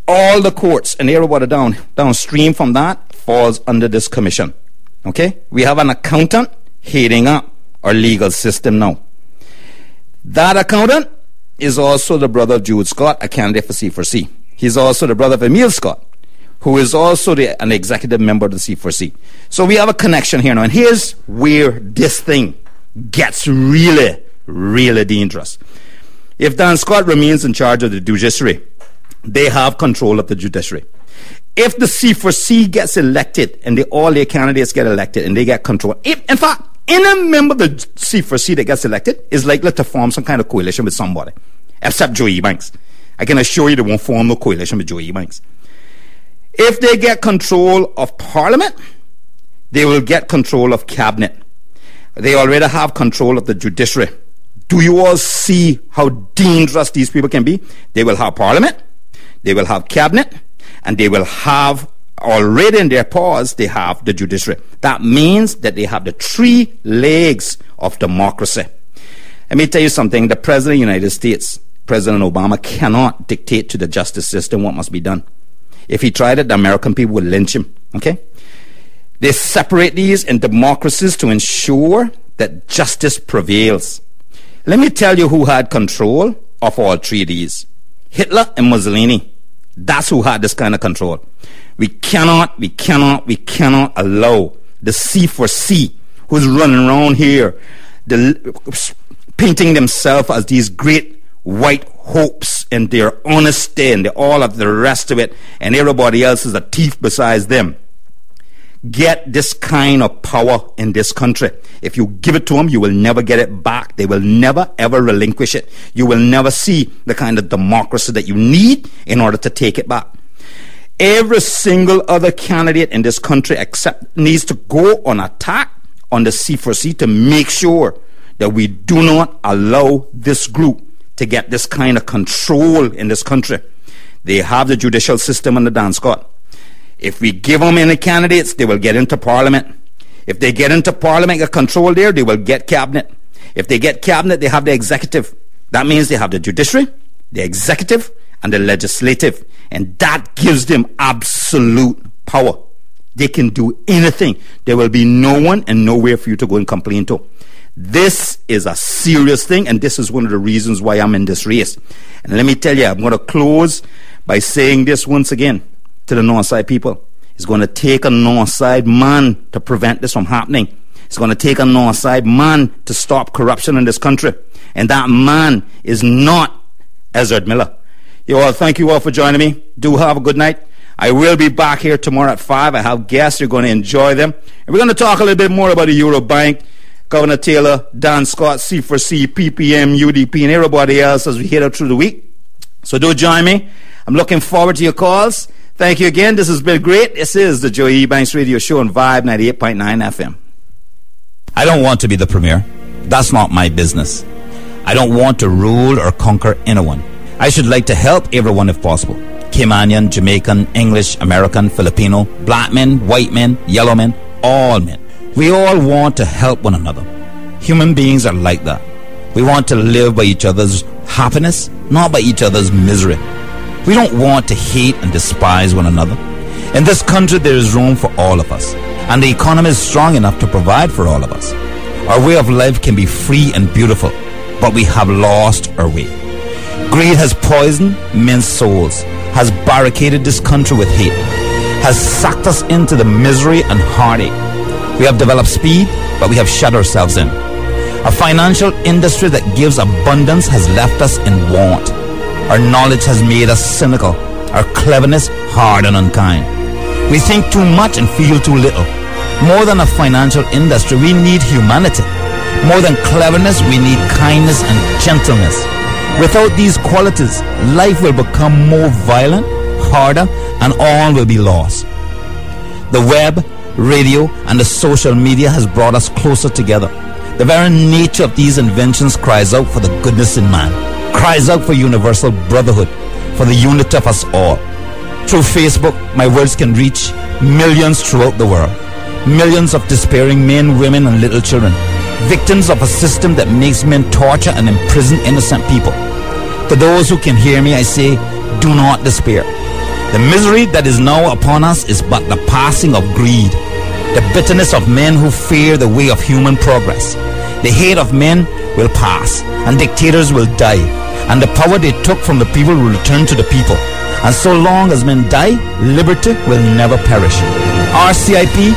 All the courts and everybody downstream from that falls under this commission. Okay? We have an accountant heading up our legal system now. That accountant is also the brother of Jude Scott, a candidate for C4C. He's also the brother of Emil Scott, who is also an executive member of the C4C. So we have a connection here now. And here's where this thing gets really, really dangerous. If Dan Scott remains in charge of the judiciary, they have control of the judiciary. If the C4C gets elected and all their candidates get elected and they get control, in fact, any member of the C4C that gets elected is likely to form some kind of coalition with somebody, except Joe Ebanks. I can assure you they won't form no coalition with Joe Ebanks. If they get control of Parliament, they will get control of Cabinet. They already have control of the judiciary. Do you all see how dangerous these people can be? They will have Parliament, they will have Cabinet, and they will have, already in their paws, they have the judiciary. That means that they have the three legs of democracy. Let me tell you something. The President of the United States, President Obama, cannot dictate to the justice system what must be done. If he tried it, the American people would lynch him. Okay? They separate these in democracies to ensure that justice prevails. Let me tell you who had control of all three of these. Hitler and Mussolini. That's who had this kind of control. We cannot allow the C4C, who's running around here, painting themselves as these great white hopes and their honesty and all of the rest of it, and everybody else is a thief besides them, get this kind of power in this country. If you give it to them, you will never get it back. They will never ever relinquish it. You will never see the kind of democracy that you need in order to take it back. Every single other candidate in this country needs to go on attack on the C4C to make sure that we do not allow this group to get this kind of control in this country. They have the judicial system under Dan Scott. If we give them any candidates, they will get into Parliament. If they get into Parliament, get control there, they will get Cabinet. If they get Cabinet, they have the executive. That means they have the judiciary, the executive, and the legislative. And that gives them absolute power. They can do anything. There will be no one and nowhere for you to go and complain to. This is a serious thing, and this is one of the reasons why I'm in this race. And let me tell you, I'm going to close by saying this once again to the Northside people. It's going to take a Northside man to prevent this from happening. It's going to take a Northside man to stop corruption in this country. And that man is not Ezra Miller. You all, thank you all for joining me. Do have a good night. I will be back here tomorrow at 5. I have guests. You're going to enjoy them. And we're going to talk a little bit more about the Eurobank, Governor Taylor, Dan Scott, C4C, PPM, UDP, and everybody else as we head up through the week. So do join me. I'm looking forward to your calls. Thank you again. This has been great. This is the Joey Ebanks Radio Show on Vibe 98.9 FM. I don't want to be the premier. That's not my business. I don't want to rule or conquer anyone. I should like to help everyone if possible. Caymanian, Jamaican, English, American, Filipino, black men, white men, yellow men, all men. We all want to help one another. Human beings are like that. We want to live by each other's happiness, not by each other's misery. We don't want to hate and despise one another. In this country, there is room for all of us, and the economy is strong enough to provide for all of us. Our way of life can be free and beautiful, but we have lost our way. Greed has poisoned men's souls, has barricaded this country with hate, has sucked us into the misery and heartache. We have developed speed, but we have shut ourselves in. A financial industry that gives abundance has left us in want. Our knowledge has made us cynical, our cleverness hard and unkind. We think too much and feel too little. More than a financial industry, we need humanity. More than cleverness, we need kindness and gentleness. Without these qualities, life will become more violent, harder, and all will be lost. The web, radio, and the social media has brought us closer together. The very nature of these inventions cries out for the goodness in man, cries out for universal brotherhood, for the unity of us all. Through Facebook, my words can reach millions throughout the world. Millions of despairing men, women, and little children, victims of a system that makes men torture and imprison innocent people. To those who can hear me, I say, do not despair. The misery that is now upon us is but the passing of greed, the bitterness of men who fear the way of human progress. The hate of men will pass, and dictators will die, and the power they took from the people will return to the people. And so long as men die, liberty will never perish. RCIP,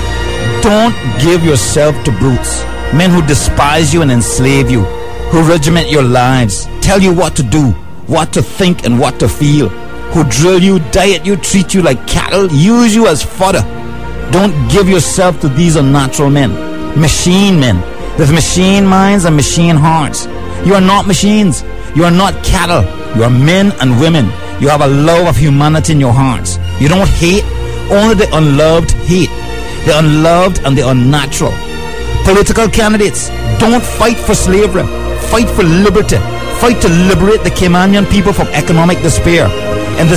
don't give yourself to brutes, men who despise you and enslave you, who regiment your lives, tell you what to do, what to think, and what to feel, who drill you, diet you, treat you like cattle, use you as fodder. Don't give yourself to these unnatural men, machine men, with machine minds and machine hearts. You are not machines. You are not cattle. You are men and women. You have a love of humanity in your hearts. You don't hate. Only the unloved hate. The unloved and the unnatural. Political candidates, don't fight for slavery. Fight for liberty. Fight to liberate the Caymanian people from economic despair. In the